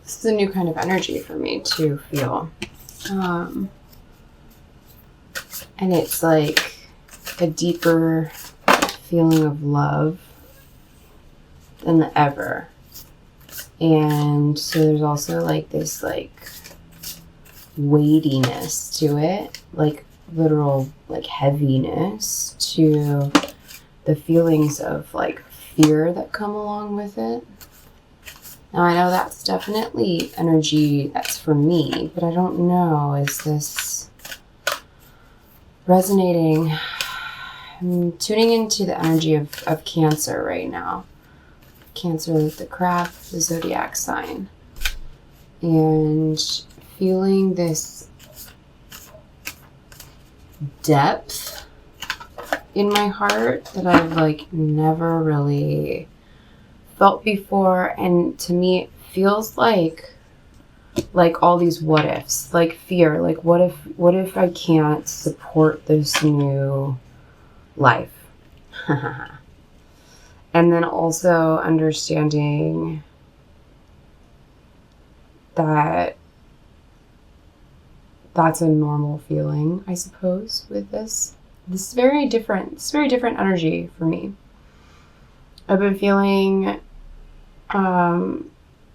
This is a new kind of energy for me to feel. And it's like a deeper feeling of love than ever. And so there's also like this like weightiness to it, like literal like heaviness to the feelings of like fear that come along with it. Now I know that's definitely energy that's for me, but I don't know, is this resonating? I'm tuning into the energy of Cancer right now. Cancer, the crab, the zodiac sign. And feeling this depth in my heart that I've like never really felt before. And to me, it feels like all these what ifs, like fear, like what if I can't support this new life? And then also understanding that that's a normal feeling, I suppose, with this. This is very different. It's very different energy for me. I've been feeling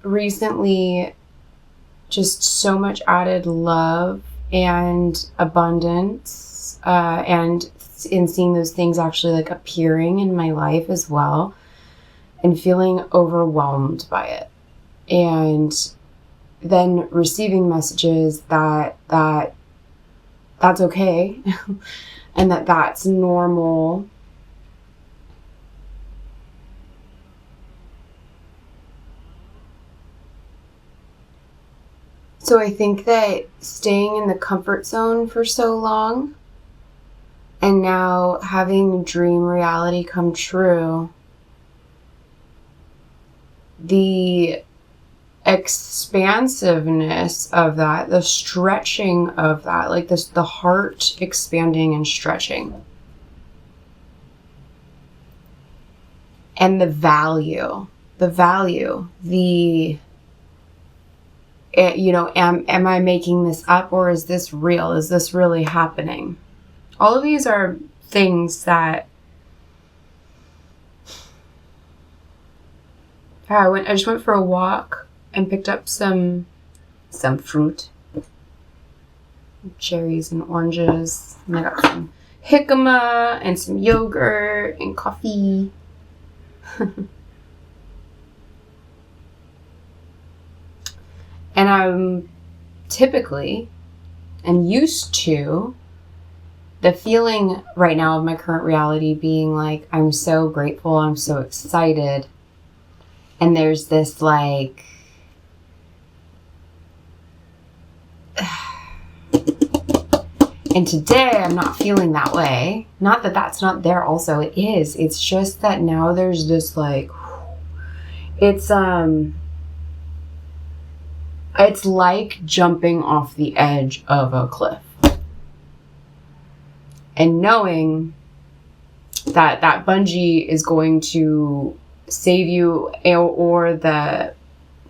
recently just so much added love and abundance, and in seeing those things actually like appearing in my life as well, and feeling overwhelmed by it, and then receiving messages that that's okay and that's normal. So I think that staying in the comfort zone for so long and now having dream reality come true, the expansiveness of that, the stretching of that, like this, the heart expanding and stretching, and the value, you know, am I making this up, or is this real? Is this really happening? All of these are things that I just went for a walk and picked up some fruit, cherries and oranges, and I got some jicama and some yogurt and coffee. And I'm typically and used to the feeling right now of my current reality being like, I'm so grateful, I'm so excited. And there's this like, and today I'm not feeling that way. Not that that's not there also, it is. It's just that now there's this like, it's like jumping off the edge of a cliff. And knowing that that bungee is going to save you, or the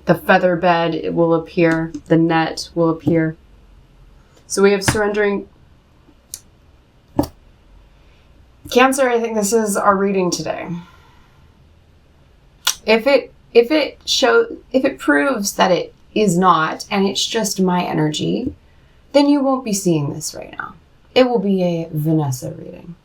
feather bed will appear, the net will appear. So we have surrendering. Cancer, I think this is our reading today. If it proves that it is not, and it's just my energy, then you won't be seeing this right now. It will be a Vanessa reading.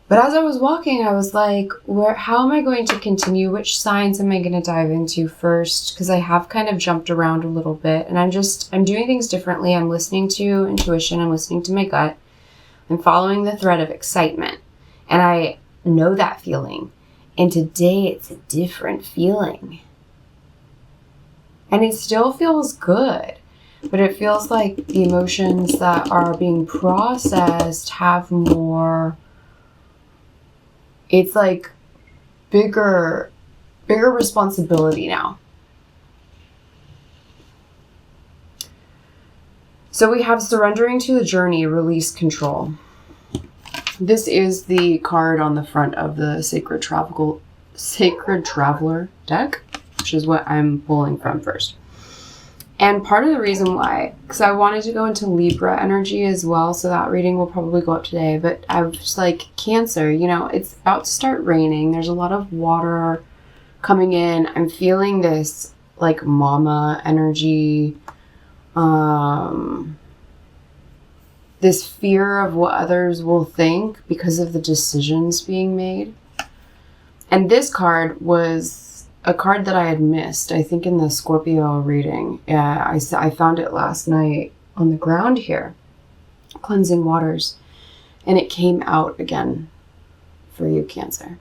But as I was walking, I was like, how am I going to continue? Which signs am I going to dive into first? Because I have kind of jumped around a little bit, and I'm doing things differently. I'm listening to intuition. I'm listening to my gut. I'm following the thread of excitement, and I know that feeling. And today it's a different feeling. And it still feels good, but it feels like the emotions that are being processed have more, it's like bigger responsibility now. So we have surrendering to the journey, release control. This is the card on the front of the Sacred Traveler deck, which is what I'm pulling from first. And part of the reason why, because I wanted to go into Libra energy as well, so that reading will probably go up today, but I was just like, Cancer, you know, it's about to start raining. There's a lot of water coming in. I'm feeling this like mama energy, this fear of what others will think because of the decisions being made. And this card was a card that I had missed, I think in the Scorpio reading. Yeah, I found it last night on the ground here, Cleansing Waters, and it came out again for you, Cancer.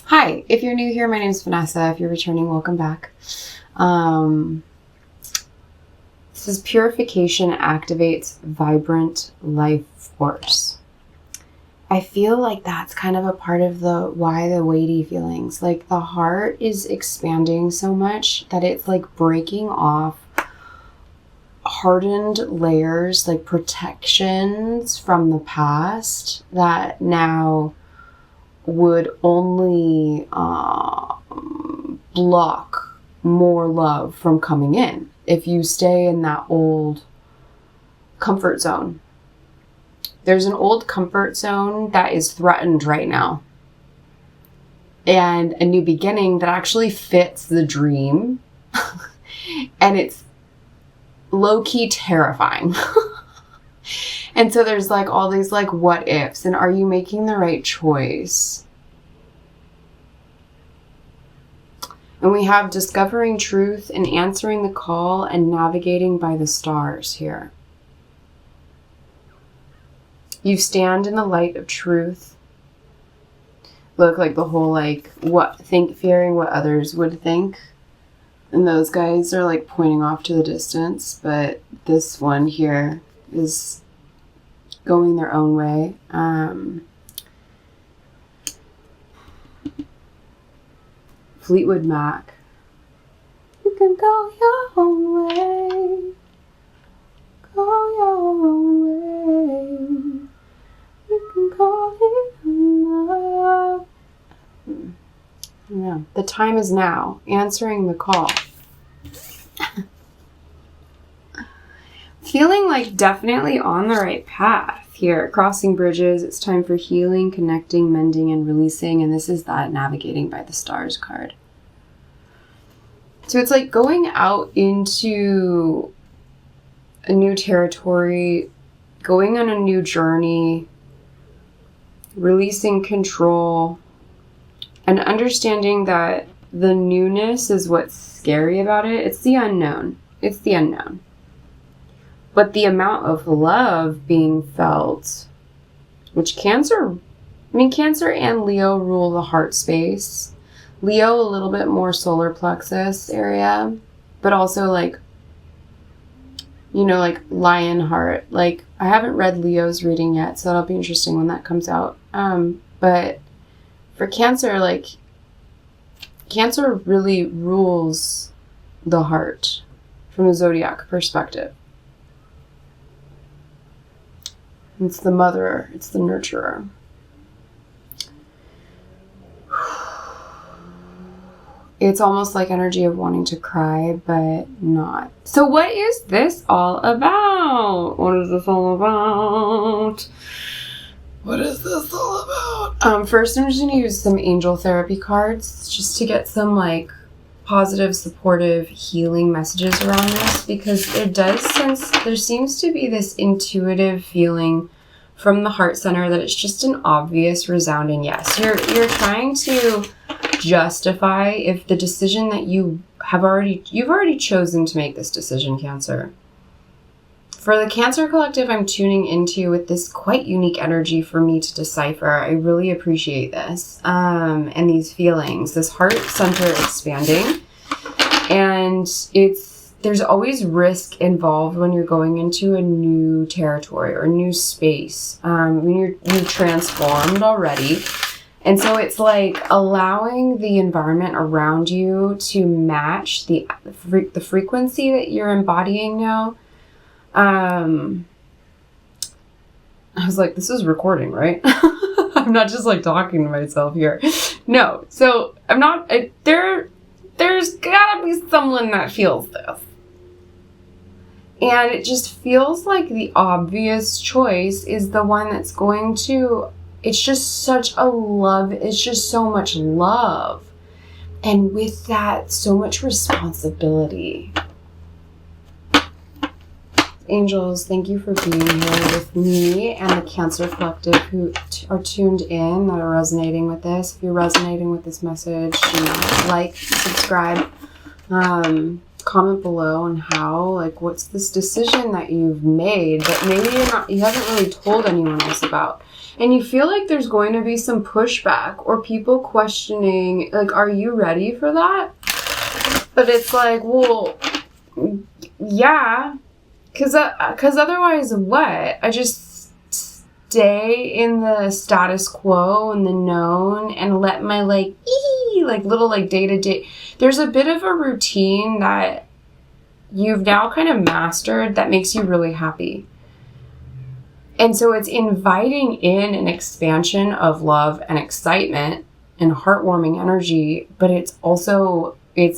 Hi, if you're new here, my name is Vanessa. If you're returning, welcome back. This is purification activates vibrant life force. I feel like that's kind of a part of why the weighty feelings. Like the heart is expanding so much that it's like breaking off hardened layers, like protections from the past that now would only block more love from coming in if you stay in that old comfort zone. There's an old comfort zone that is threatened right now. And a new beginning that actually fits the dream. And it's low-key terrifying. And so there's like all these like what ifs. And are you making the right choice? And we have discovering truth and answering the call and navigating by the stars here. You stand in the light of truth. Look, like the whole like fearing what others would think. And those guys are like pointing off to the distance, but this one here is going their own way. Fleetwood Mac. You can go your own way. Go your own way. You can call it love. Yeah. The time is now. Answering the call. Feeling like definitely on the right path here. Crossing bridges. It's time for healing, connecting, mending, and releasing. And this is that navigating by the stars card. So it's like going out into a new territory, going on a new journey, releasing control, and understanding that the newness is what's scary about it. It's the unknown. It's the unknown. But the amount of love being felt, which Cancer and Leo rule the heart space. Leo a little bit more solar plexus area, but also like, you know, like lion heart. Like I haven't read Leo's reading yet, so that'll be interesting when that comes out. But for Cancer, like Cancer really rules the heart from a zodiac perspective. It's the motherer, it's the nurturer. It's almost like energy of wanting to cry, but not. So what is this all about? What is this all about? What is this all about? First, I'm just going to use some angel therapy cards just to get some like positive, supportive, healing messages around this, because there seems to be this intuitive feeling from the heart center that it's just an obvious, resounding yes. You're trying to justify if the decision that you've already chosen to make this decision, Cancer. For the Cancer Collective I'm tuning into with this quite unique energy for me to decipher. I really appreciate this. And these feelings, this heart center expanding. And there's always risk involved when you're going into a new territory or new space. When you've transformed already. And so it's like allowing the environment around you to match the frequency that you're embodying now. I was like, this is recording, right? I'm not just like talking to myself here. No. So I'm not, there's gotta be someone that feels this. And it just feels like the obvious choice is the one that's going to, it's just such a love, it's just so much love. And with that, so much responsibility. Angels, thank you for being here with me and the Cancer Collective who are tuned in, that are resonating with this. If you're resonating with this message, like, subscribe, comment below on how, like, what's this decision that you've made that maybe you haven't really told anyone else about. And you feel like there's going to be some pushback or people questioning, like, are you ready for that? But it's like, well, yeah. Because otherwise what? I just stay in the status quo and the known and let my little day-to-day. There's a bit of a routine that you've now kind of mastered that makes you really happy. And so it's inviting in an expansion of love and excitement and heartwarming energy, but it's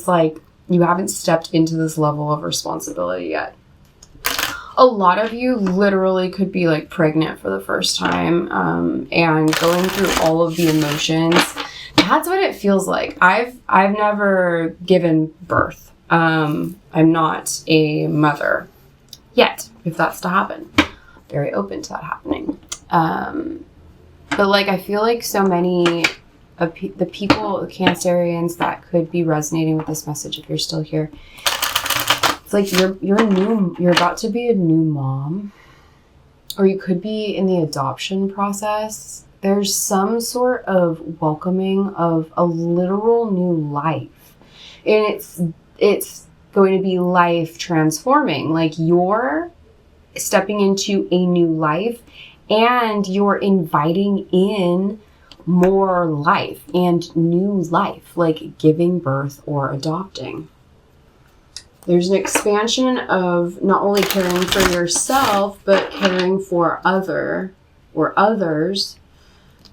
like you haven't stepped into this level of responsibility yet. A lot of you literally could be like pregnant for the first time and going through all of the emotions. That's what it feels like. I've never given birth. I'm not a mother yet, if that's to happen. Very open to that happening. But like, I feel like so many of the people, the Cancerians that could be resonating with this message, if you're still here, it's like you're about to be a new mom, or you could be in the adoption process. There's some sort of welcoming of a literal new life, and it's going to be life transforming. Like, you're stepping into a new life, and you're inviting in more life and new life, like giving birth or adopting. There's an expansion of not only caring for yourself, but caring for others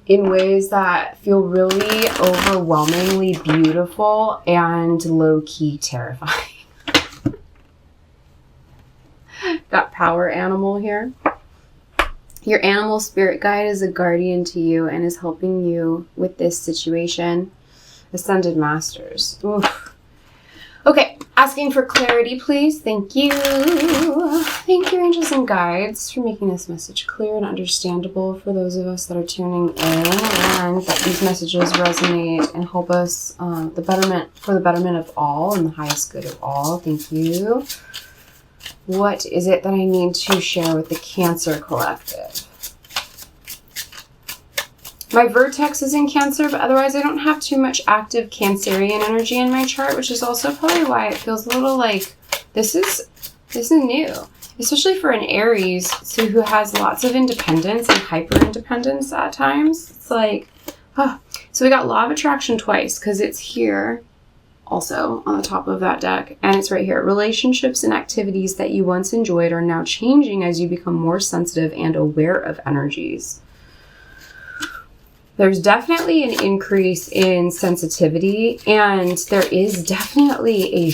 in ways that feel really overwhelmingly beautiful and low-key terrifying. That power animal here. Your animal spirit guide is a guardian to you and is helping you with this situation. Ascended Masters. Oof. Okay, asking for clarity, please. Thank you. Thank you, angels and guides, for making this message clear and understandable for those of us that are tuning in, and that these messages resonate and help us for the betterment of all and the highest good of all. Thank you. What is it that I need to share with the Cancer Collective? My vertex is in Cancer, but otherwise I don't have too much active Cancerian energy in my chart, which is also probably why it feels a little like this is new, especially for an Aries, so who has lots of independence and hyper independence at times. It's like, so we got Law of Attraction twice because it's here also on the top of that deck, and it's right here. Relationships and activities that you once enjoyed are now changing as you become more sensitive and aware of energies. There's definitely an increase in sensitivity, and there is definitely a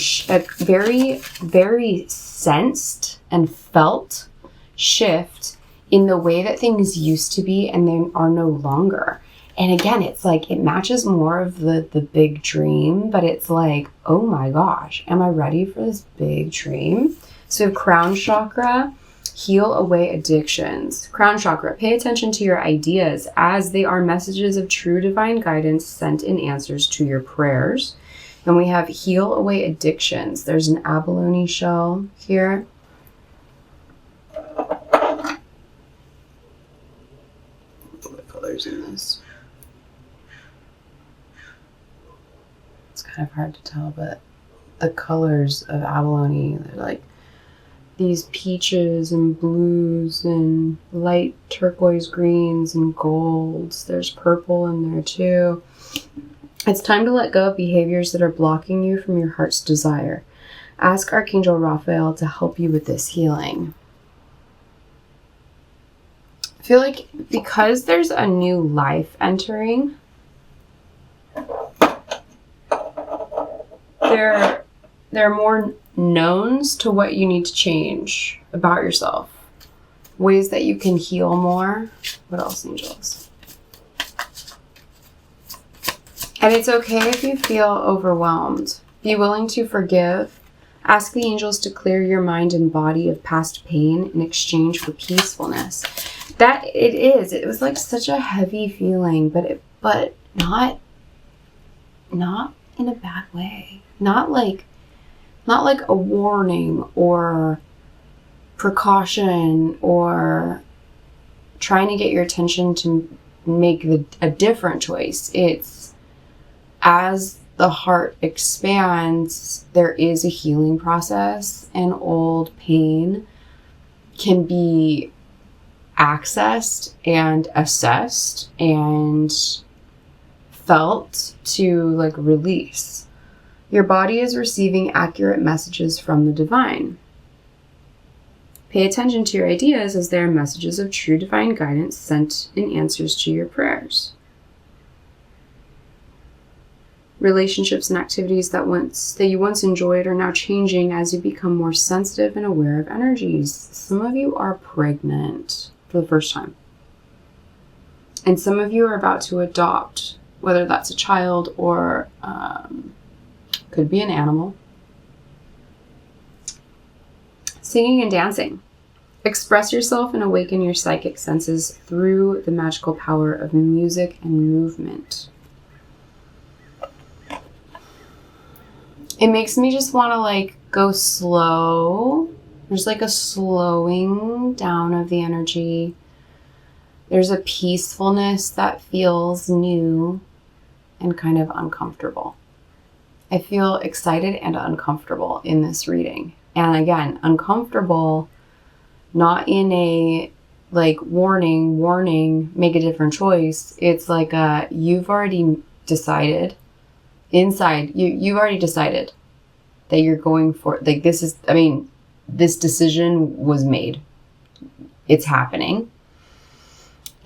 very, very sensed and felt shift in the way that things used to be and they are no longer. And again, it's like it matches more of the big dream, but it's like, oh my gosh, am I ready for this big dream? So we have Crown Chakra. Heal away addictions. Crown Chakra, pay attention to your ideas as they are messages of true divine guidance sent in answers to your prayers. And we have heal away addictions. There's an abalone shell here. What color's in this? It's kind of hard to tell, but the colors of abalone, they're like these peaches and blues and light turquoise greens and golds. There's purple in there too. It's time to let go of behaviors that are blocking you from your heart's desire. Ask Archangel Raphael to help you with this healing. I feel like because there's a new life entering, there are more knowns to what you need to change about yourself. Ways that you can heal more. What else, angels? And it's okay if you feel overwhelmed. Be willing to forgive. Ask the angels to clear your mind and body of past pain in exchange for peacefulness. That it is. It was like such a heavy feeling, but not in a bad way. Not like a warning or precaution or trying to get your attention to make a different choice. It's as the heart expands, there is a healing process, and old pain can be accessed and assessed and felt to like release. Your body is receiving accurate messages from the divine. Pay attention to your ideas as they are messages of true divine guidance sent in answers to your prayers. Relationships and activities that you once enjoyed are now changing as you become more sensitive and aware of energies. Some of you are pregnant for the first time. And some of you are about to adopt, whether that's a child or could be an animal. Singing and dancing. Express yourself and awaken your psychic senses through the magical power of music and movement. It makes me just want to like go slow. There's like a slowing down of the energy. There's a peacefulness that feels new and kind of uncomfortable. I feel excited and uncomfortable in this reading. And again, uncomfortable, not in a like warning, make a different choice. It's like you've already decided inside, you've already decided that you're going for, like this decision was made. It's happening.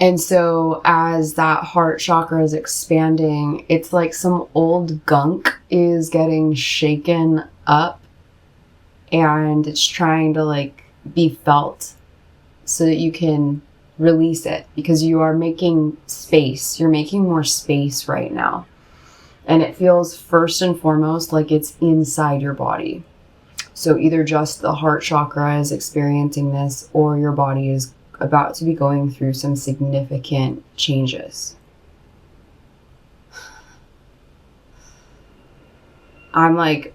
And so as that heart chakra is expanding, it's like some old gunk is getting shaken up and it's trying to like be felt so that you can release it, because you are making space. You're making more space right now. And it feels first and foremost like it's inside your body. So either just the heart chakra is experiencing this, or your body is about to be going through some significant changes. I'm like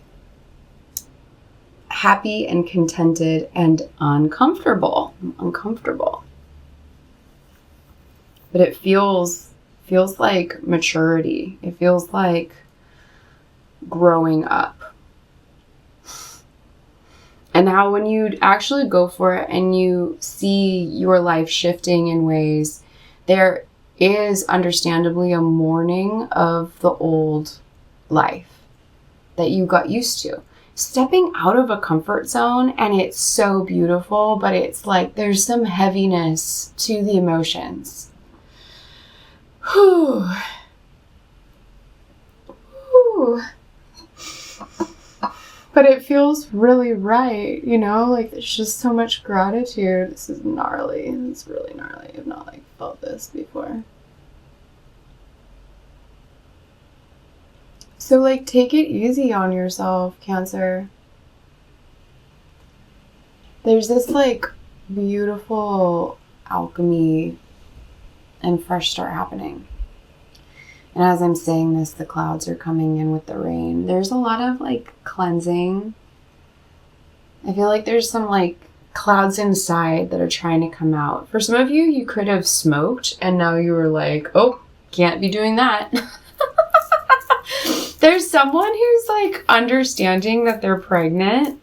happy and contented and uncomfortable. But it feels like maturity. It feels like growing up. And now when you actually go for it and you see your life shifting in ways, there is understandably a mourning of the old life that you got used to. Stepping out of a comfort zone, and it's so beautiful, but it's like there's some heaviness to the emotions. Whew. Whew. But it feels really right, you know? Like, there's just so much gratitude. This is gnarly. It's really gnarly. I've not, like, felt this before. So, like, take it easy on yourself, Cancer. There's this, like, beautiful alchemy and fresh start happening. And as I'm saying this, the clouds are coming in with the rain. There's a lot of like cleansing. I feel like there's some like clouds inside that are trying to come out. For some of you, you could have smoked and now you were like, oh, can't be doing that. There's someone who's like understanding that they're pregnant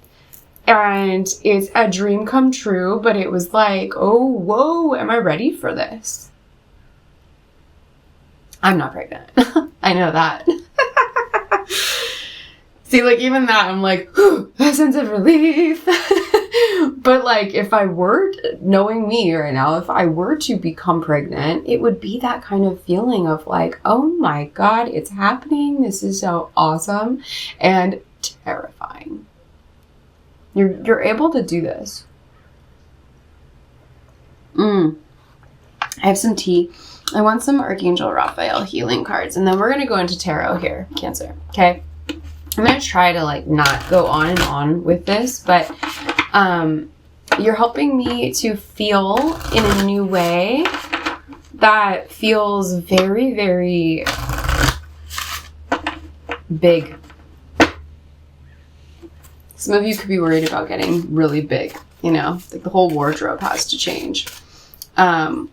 and it's a dream come true, but it was like, oh, whoa, am I ready for this? I'm not pregnant. I know that. See, like, even that, I'm like, a sense of relief. But like, if I were, knowing me right now, if I were to become pregnant, it would be that kind of feeling of like, oh my God, it's happening. This is so awesome and terrifying. You're able to do this. I have some tea. I want some Archangel Raphael healing cards, and then we're going to go into tarot here, Cancer. Okay. I'm going to try to like not go on and on with this, but you're helping me to feel in a new way that feels very, very big. Some of you could be worried about getting really big, you know, like the whole wardrobe has to change.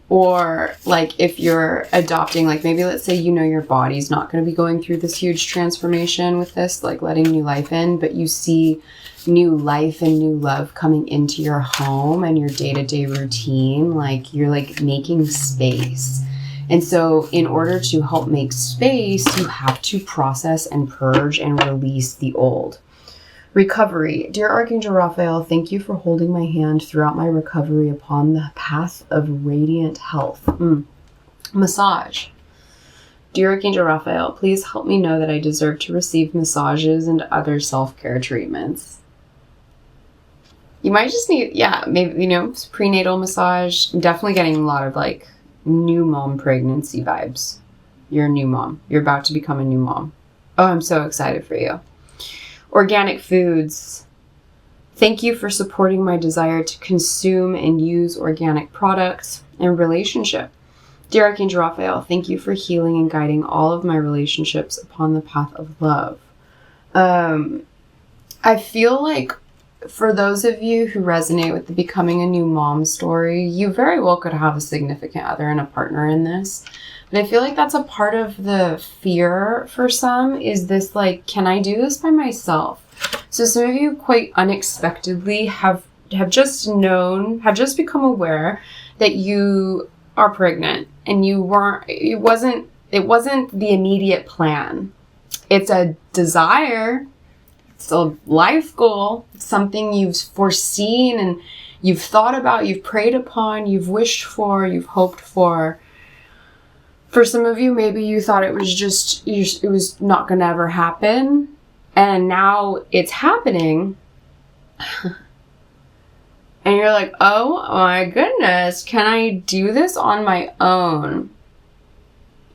Or like if you're adopting, like maybe let's say, you know, your body's not going to be going through this huge transformation with this, like letting new life in, but you see new life and new love coming into your home and your day-to-day routine, like you're like making space. And so in order to help make space, you have to process and purge and release the old. Recovery. Dear Archangel Raphael, thank you for holding my hand throughout my recovery upon the path of radiant health. Massage. Dear Archangel Raphael, please help me know that I deserve to receive massages and other self-care treatments. You might just need, maybe, you know, prenatal massage. I'm definitely getting a lot of like new mom pregnancy vibes. You're a new mom. You're about to become a new mom. Oh, I'm so excited for you. Organic foods. Thank you for supporting my desire to consume and use organic products and relationship. Dear Archangel Raphael, thank you for healing and guiding all of my relationships upon the path of love. I feel like for those of you who resonate with the becoming a new mom story, you very well could have a significant other and a partner in this. But I feel like that's a part of the fear for some, is this like, can I do this by myself? So some of you quite unexpectedly have just become aware that you are pregnant, and it wasn't the immediate plan. It's a desire. It's a life goal. It's something you've foreseen and you've thought about, you've prayed upon, you've wished for, you've hoped for. For some of you, maybe you thought it was not going to ever happen, and now it's happening. And you're like, oh my goodness, can I do this on my own?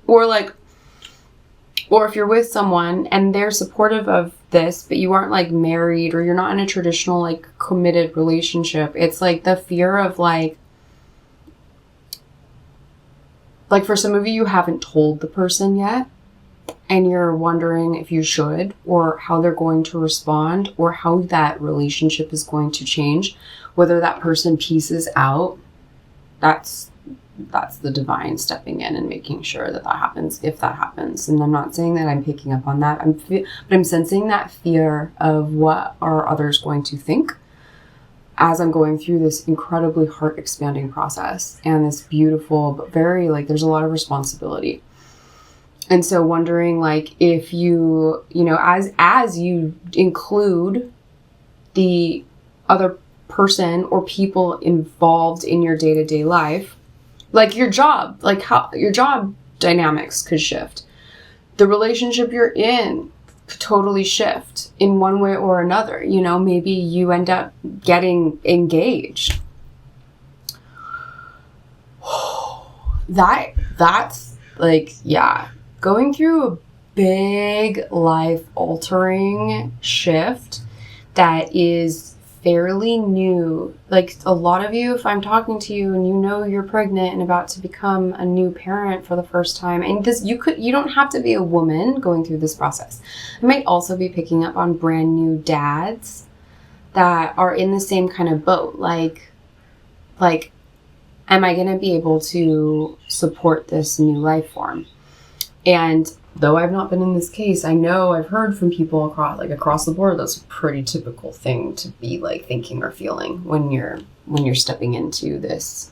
Or if you're with someone and they're supportive of this, but you aren't like married, or you're not in a traditional like committed relationship, it's like the fear of like for some of you haven't told the person yet, and you're wondering if you should, or how they're going to respond, or how that relationship is going to change, whether that person pieces out. That's the divine stepping in and making sure that happens, if that happens. And I'm not saying that I'm picking up on that, but I'm sensing that fear of what are others going to think as I'm going through this incredibly heart expanding process, and this beautiful, but very like, there's a lot of responsibility. And so wondering like, if you know, as you include the other person or people involved in your day-to-day life, like your job, like how your job dynamics could shift. The relationship you're in could totally shift in one way or another. You know, maybe you end up getting engaged. That's like, yeah, going through a big life altering shift that is fairly new. Like a lot of you, if I'm talking to you and you know you're pregnant and about to become a new parent for the first time, and this, you don't have to be a woman going through this process. I might also be picking up on brand new dads that are in the same kind of boat. Like, am I going to be able to support this new life form? And though I've not been in this case, I know I've heard from people across the board, that's a pretty typical thing to be like thinking or feeling when you're stepping into this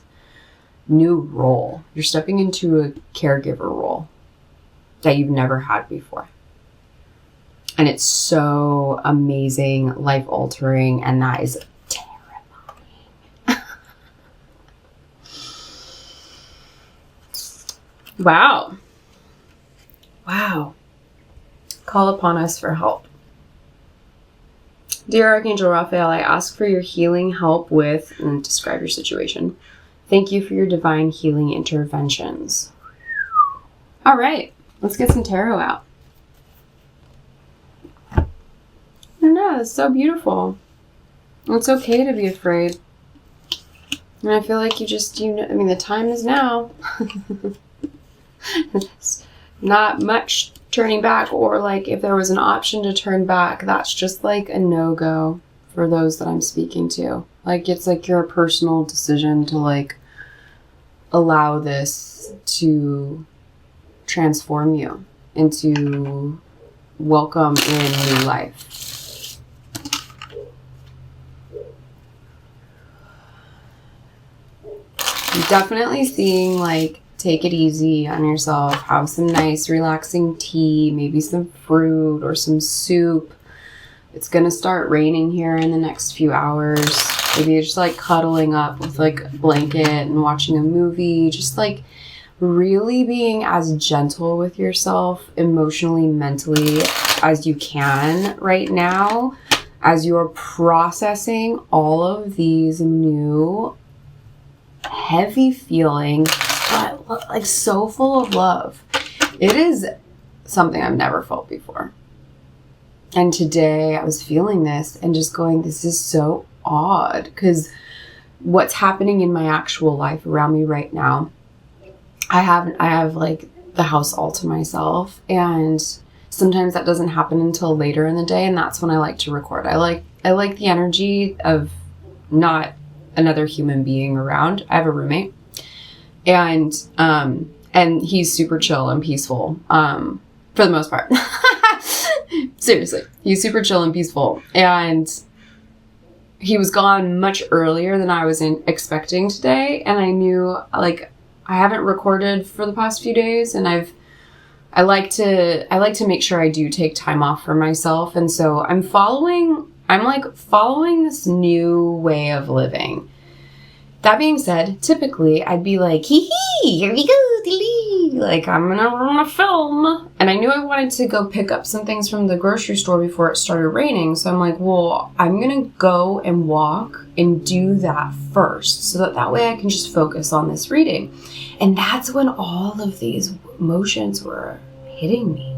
new role. You're stepping into a caregiver role that you've never had before. And it's so amazing, life altering, and that is terrifying. Wow. Wow. Call upon us for help. Dear Archangel Raphael, I ask for your healing help with, and describe your situation. Thank you for your divine healing interventions. All right, let's get some tarot out. No, it's so beautiful. It's okay to be afraid. And I feel like the time is now. It's not much turning back, or like if there was an option to turn back, that's just like a no-go for those that I'm speaking to. Like, it's like your personal decision to like allow this to transform you into welcome in new life. I'm definitely seeing like, take it easy on yourself. Have some nice relaxing tea, maybe some fruit or some soup. It's gonna start raining here in the next few hours. Maybe you're just like cuddling up with like a blanket and watching a movie. Just like really being as gentle with yourself emotionally, mentally as you can right now, as you're processing all of these new heavy feelings, but like so full of love. It is something I've never felt before. And today I was feeling this and just going, this is so odd, because what's happening in my actual life around me right now, I have like the house all to myself, and sometimes that doesn't happen until later in the day, and that's when I like to record. I like the energy of not another human being around. I have a roommate, and he's super chill and peaceful, for the most part. Seriously, he's super chill and peaceful, and he was gone much earlier than I was expecting today, and I knew, like, I haven't recorded for the past few days, and I like to make sure I do take time off for myself, and so I'm following this new way of living. That being said, typically I'd be like, hee hee, here we go, dee, like I'm gonna run a film. And I knew I wanted to go pick up some things from the grocery store before it started raining. So I'm like, well, I'm gonna go and walk and do that first, so that way I can just focus on this reading. And that's when all of these emotions were hitting me.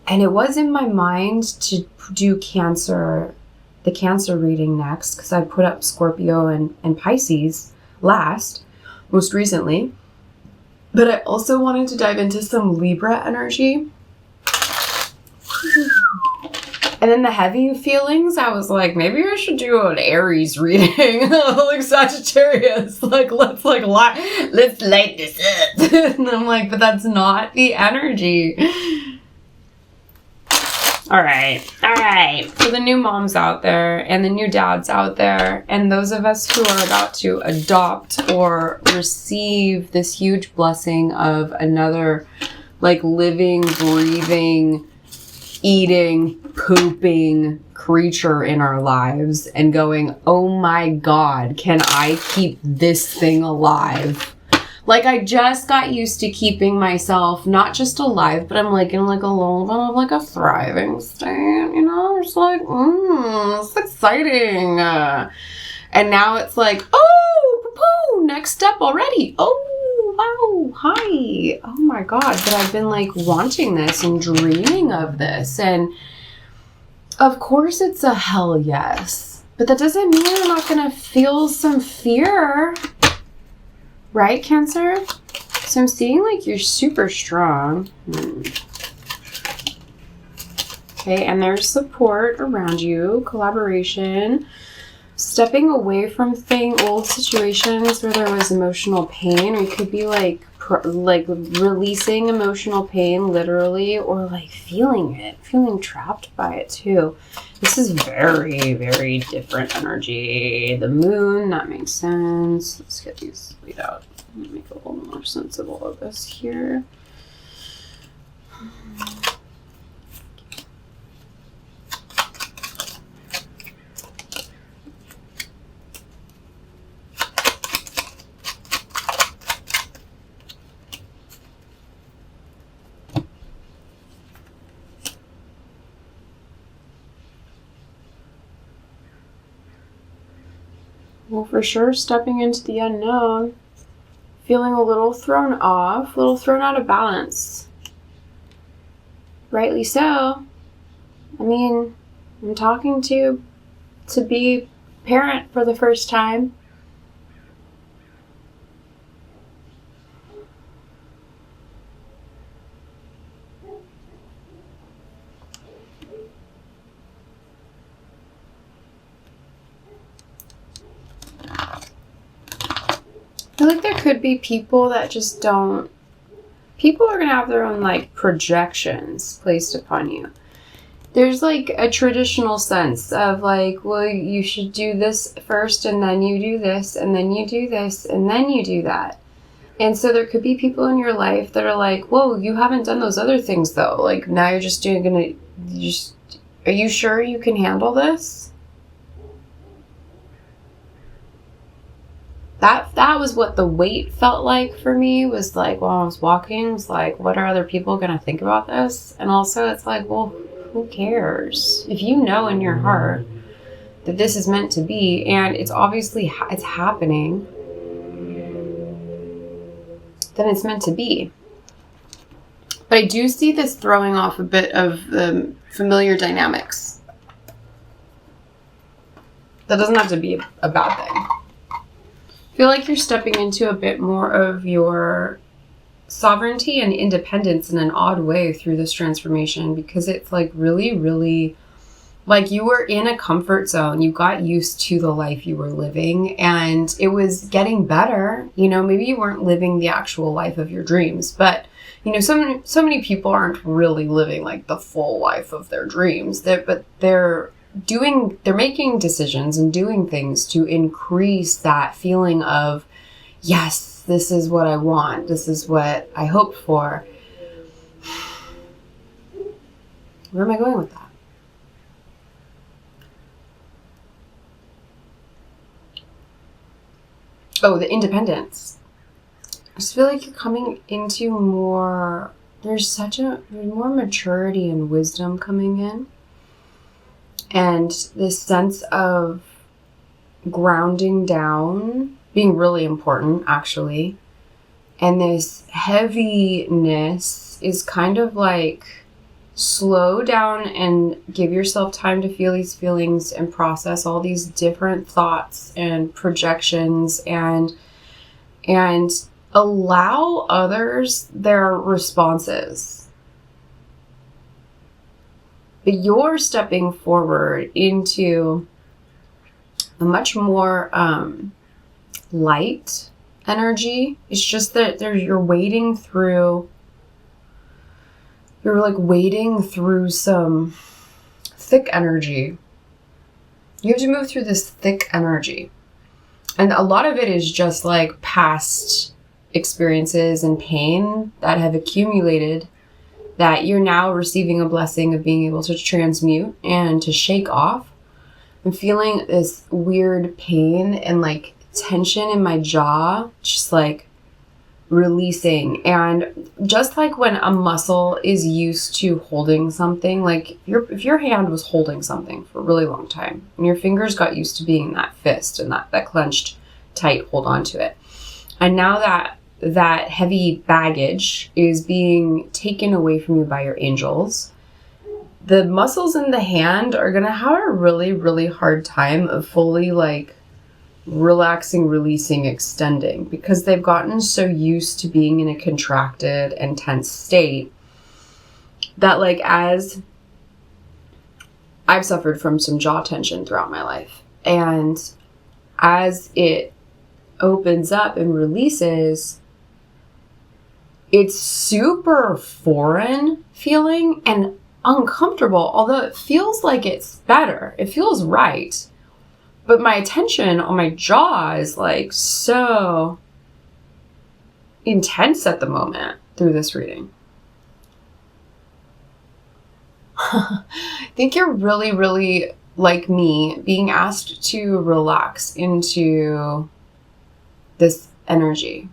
And it was in my mind to do the Cancer reading next, because I put up Scorpio and Pisces most recently. But I also wanted to dive into some Libra energy. And then the heavy feelings, I was like, maybe I should do an Aries reading, like Sagittarius. Like, let's light this up. And I'm like, but that's not the energy. All right. For the new moms out there and the new dads out there, and those of us who are about to adopt or receive this huge blessing of another, like, living, breathing, eating, pooping creature in our lives, and going, oh my God, can I keep this thing alive? Like, I just got used to keeping myself not just alive, but I'm like in like a little bit of like a thriving state, you know? It's like, it's exciting. And now it's like, oh, next step already. Oh, wow, hi. Oh my God. But I've been like wanting this and dreaming of this. And of course it's a hell yes. But that doesn't mean I'm not going to feel some fear. Right, Cancer? So I'm seeing like you're super strong. Okay, and there's support around you, collaboration, stepping away from old situations where there was emotional pain, or you could be like releasing emotional pain literally, or like feeling trapped by it too. This is very, very different energy. The moon, that makes sense. Let's get these laid out. Let me make a little more sense of all of this here. Well, for sure, stepping into the unknown, feeling a little thrown off, a little thrown out of balance. Rightly so. I mean, I'm talking to be parent for the first time. I feel like there could be people that just don't. People are going to have their own, like, projections placed upon you. There's, like, a traditional sense of, like, well, you should do this first, and then you do this, and then you do this, and then you do that. And so there could be people in your life that are like, whoa, you haven't done those other things, though. Like, now you're just are you sure you can handle this? That was what the weight felt like for me, was like, while I was walking, was like, what are other people going to think about this? And also it's like, well, who cares? If you know in your heart that this is meant to be, and it's obviously, it's happening, then it's meant to be. But I do see this throwing off a bit of the familiar dynamics. That doesn't have to be a bad thing. I feel like you're stepping into a bit more of your sovereignty and independence in an odd way through this transformation, because it's like really, really, like you were in a comfort zone. You got used to the life you were living, and it was getting better. You know, maybe you weren't living the actual life of your dreams, but you know, so many people aren't really living like the full life of their dreams. They're making decisions and doing things to increase that feeling of, yes, this is what I want. This is what I hope for. Where am I going with that? Oh, the independence. I just feel like you're coming into more, there's more maturity and wisdom coming in. And this sense of grounding down being really important, actually. And this heaviness is kind of like, slow down and give yourself time to feel these feelings and process all these different thoughts and projections, and allow others their responses. But you're stepping forward into a much more light energy. It's just that you're wading through some thick energy. You have to move through this thick energy. And a lot of it is just like past experiences and pain that have accumulated, that you're now receiving a blessing of being able to transmute and to shake off. I'm feeling this weird pain and like tension in my jaw, just like releasing. And just like when a muscle is used to holding something, like if your hand was holding something for a really long time and your fingers got used to being in that fist and that clenched tight hold on to it, and now that heavy baggage is being taken away from you by your angels, the muscles in the hand are going to have a really, really hard time of fully like relaxing, releasing, extending, because they've gotten so used to being in a contracted and tense state that, like, as I've suffered from some jaw tension throughout my life, and as it opens up and releases, it's super foreign feeling and uncomfortable, although it feels like it's better. It feels right. But my attention on my jaw is like so intense at the moment through this reading. I think you're really, really like me, being asked to relax into this energy.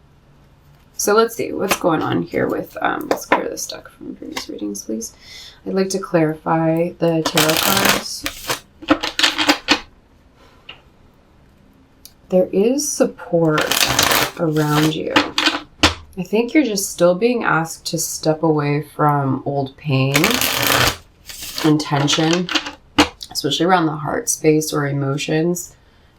So let's see what's going on here with, let's clear this deck from previous readings, please. I'd like to clarify the tarot cards. there is support around you. I think you're just still being asked to step away from old pain and tension, especially around the heart space or emotions.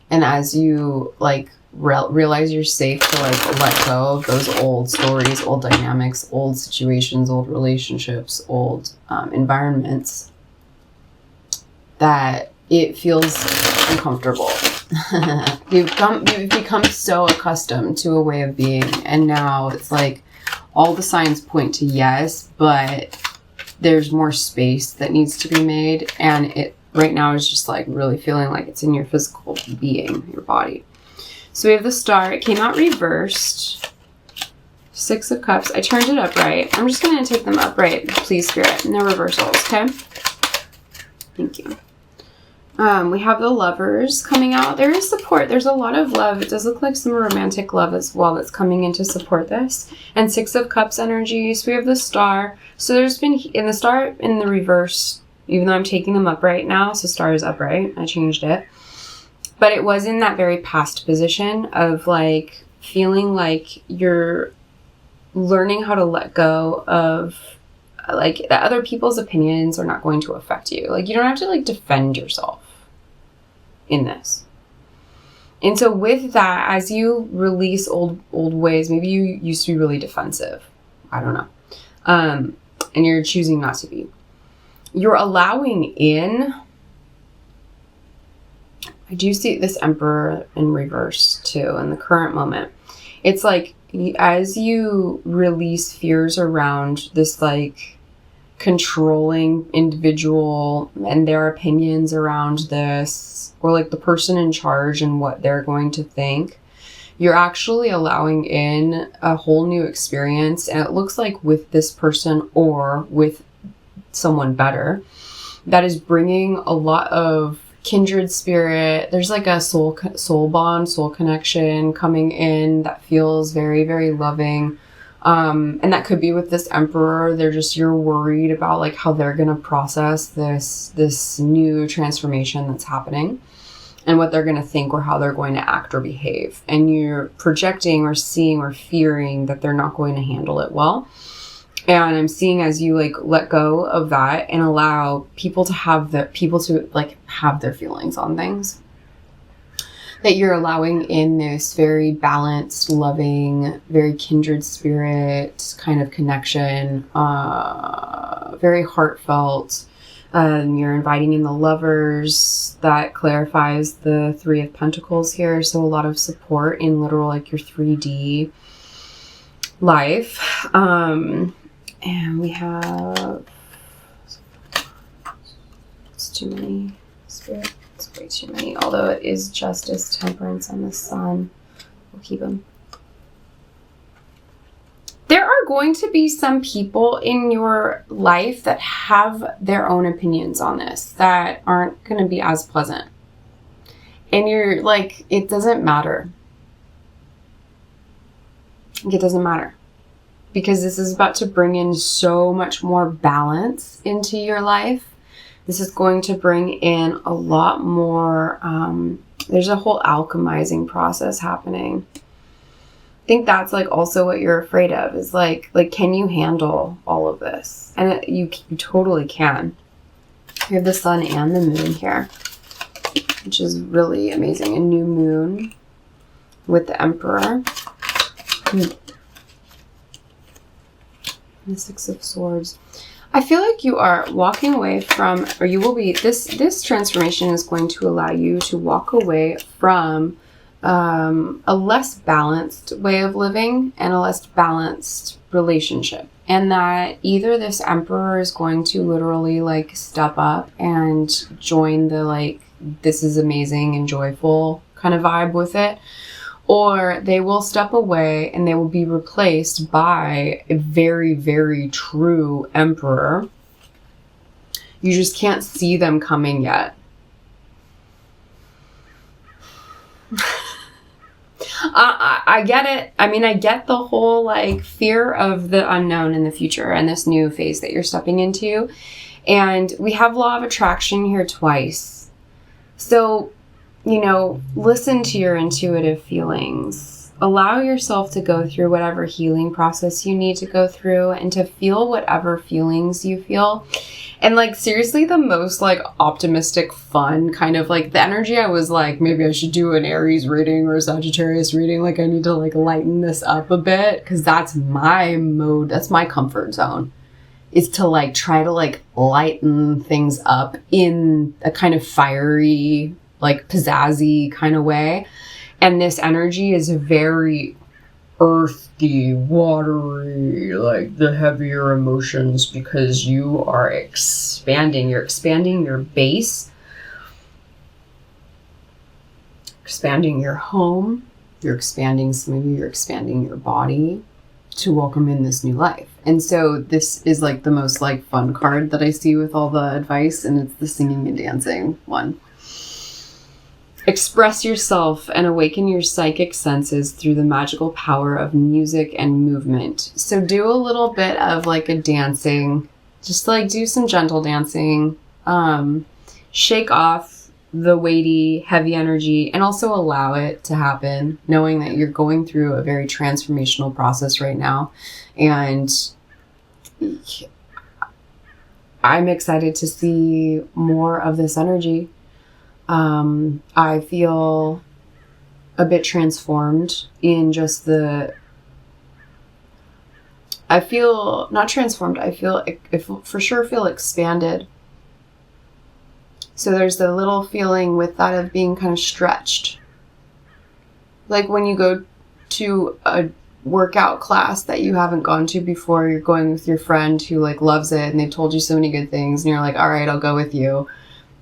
And as you like realize you're safe to like let go of those old stories, old dynamics, old situations, old relationships, old environments, that it feels uncomfortable. You've become so accustomed to a way of being, and now it's like all the signs point to yes, but there's more space that needs to be made, and it right now is just like really feeling like it's in your physical being, your body. So we have the Star. It came out reversed. 6 of Cups. I turned it upright. I'm just going to take them upright, please, Spirit. No reversals, okay? Thank you. We have the Lovers coming out. There is support. There's a lot of love. It does look like some romantic love as well that's coming in to support this. And 6 of Cups energy. So we have the Star. So there's been, in the Star in the reverse, even though I'm taking them upright now, so Star is upright. I changed it. But it was in that very past position of like feeling like you're learning how to let go of like that other people's opinions are not going to affect you. Like you don't have to like defend yourself in this. And so with that, as you release old ways, maybe you used to be really defensive. I don't know. And you're choosing not to be. You're allowing in. I do see this Emperor in reverse too in the current moment. It's like as you release fears around this like controlling individual and their opinions around this, or like the person in charge and what they're going to think, you're actually allowing in a whole new experience. And it looks like with this person or with someone better that is bringing a lot of kindred spirit. There's like a soul bond, soul connection coming in that feels very, very loving. And that could be with this Emperor. You're worried about like how they're going to process this new transformation that's happening and what they're going to think or how they're going to act or behave. And you're projecting or seeing or fearing that they're not going to handle it well. And I'm seeing as you like let go of that and allow people to have their feelings on things, that you're allowing in this very balanced, loving, very kindred spirit kind of connection, very heartfelt. You're inviting in the Lovers. That clarifies the 3 of Pentacles here. So a lot of support in literal like your 3D life. And we have, it's too many, Spirit, it's way too many, although it is Justice, Temperance, and the Sun. We'll keep them. There are going to be some people in your life that have their own opinions on this that aren't going to be as pleasant. And you're like, it doesn't matter. It doesn't matter. Because this is about to bring in so much more balance into your life. This is going to bring in a lot more, there's a whole alchemizing process happening. I think that's like also what you're afraid of is like can you handle all of this? And you totally can. You have the Sun and the Moon here, which is really amazing. A new moon with the Emperor. The 6 of Swords. I feel like you are walking away from, or you will be, this transformation is going to allow you to walk away from a less balanced way of living and a less balanced relationship. And that either this Emperor is going to literally like step up and join the like, this is amazing and joyful kind of vibe with it, or they will step away and they will be replaced by a very, very true Emperor. You just can't see them coming yet. I get it. I mean, I get the whole like fear of the unknown in the future and this new phase that you're stepping into. And we have Law of Attraction here twice. So listen to your intuitive feelings. Allow yourself to go through whatever healing process you need to go through and to feel whatever feelings you feel. And like, seriously, the most like optimistic, fun kind of like the energy, I was like, maybe I should do an Aries reading or a Sagittarius reading. Like, I need to like lighten this up a bit, because that's my mode. That's my comfort zone, is to like try to like lighten things up in a kind of fiery, like pizzazzy kind of way. And this energy is very earthy, watery, like the heavier emotions, because you are expanding. You're expanding your base, expanding your home, you're expanding your body to welcome in this new life. And so this is like the most like fun card that I see with all the advice, and it's the singing and dancing one. Express yourself and awaken your psychic senses through the magical power of music and movement. So do a little bit of like a dancing, just like do some gentle dancing, shake off the weighty, heavy energy, and also allow it to happen, knowing that you're going through a very transformational process right now. And I'm excited to see more of this energy. I feel a bit transformed in just I feel not transformed. I for sure feel expanded. So there's the little feeling with that of being kind of stretched. Like when you go to a workout class that you haven't gone to before, you're going with your friend who like loves it and they've told you so many good things, and you're like, all right, I'll go with you.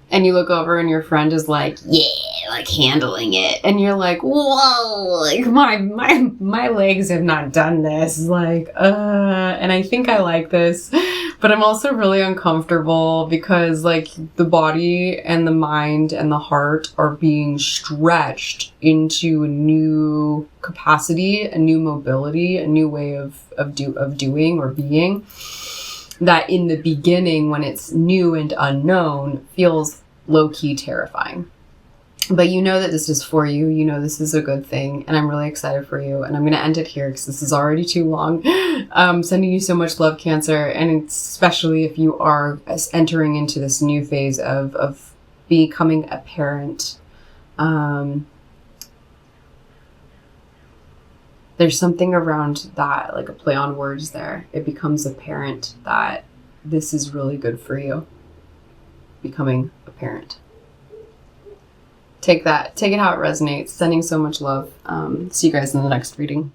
And you look over and your friend is like, yeah, like handling it. And you're like, whoa, like my legs have not done this. Like, and I think I like this, but I'm also really uncomfortable because like the body and the mind and the heart are being stretched into a new capacity, a new mobility, a new way of doing or being. That in the beginning, when it's new and unknown, feels low-key terrifying. But you know that this is for you. You know this is a good thing. And I'm really excited for you. And I'm going to end it here because this is already too long. Sending you so much love, Cancer. And especially if you are entering into this new phase of becoming a parent. There's something around that, like a play on words there. It becomes apparent that this is really good for you, becoming a parent. Take it how it resonates. Sending so much love. See you guys in the next reading.